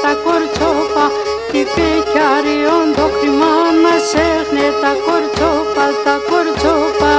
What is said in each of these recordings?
τα κορτσόπα, τι πεκιάριον το χρημά μας έχνε τα κορτσόπα, τα κορτσόπα.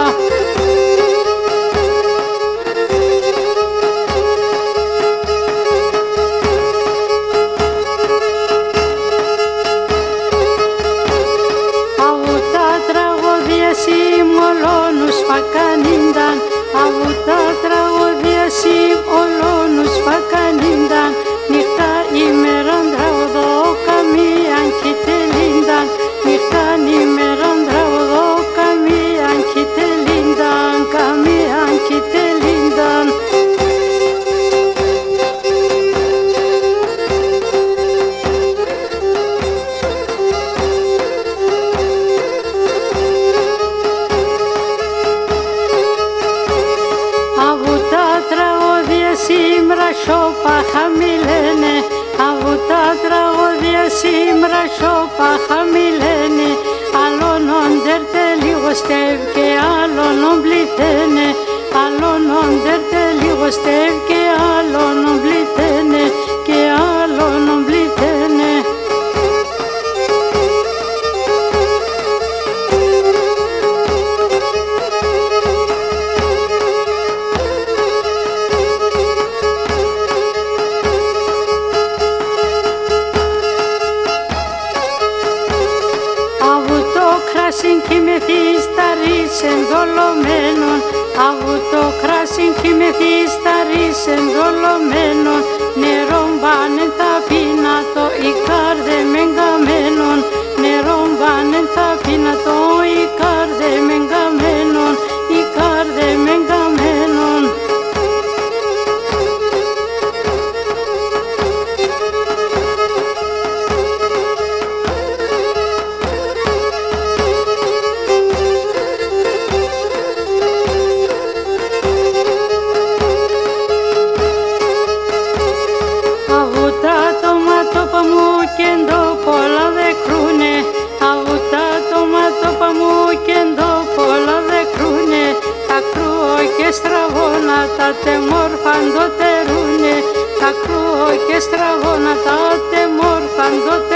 Όλονους φακανίνταν, από τα τραγωδία σιμ όλονους φακανίνταν, νύχτα ημέραν τραγωδό καμίαν κυτελίνταν, νύχτα ημέραν τραγωδό καμίαν κυτελίνταν, καμίαν κυτελίνταν. Σήμερα σώπα χαμηλένε, από τα τραγωδία σήμερα σώπα χαμηλένε, άλλον όντερτε λίγο στεύ και άλλον ομπληθένε, άλλον όντερτε λίγο στεύ και άλλον ομπληθένε, και άλλον ομπληθένε. Κράσιν κοιμηθείς τα ρίσεν δολωμένων, από το κράσιν κοιμηθείς τα ρίσεν δολωμένων, νερόν πάνεν θα πίνα το ικάρδε μεγκαμένων, νερόν πάνεν θα πίνα το ικάρδε μεγκαμένων, ικάρδε μεγκαμένων. Στραγώνα τα τεμόρφαν το τερούνε, τα κρούω και στραγώνα τα τεμόρφαν το τερούνε.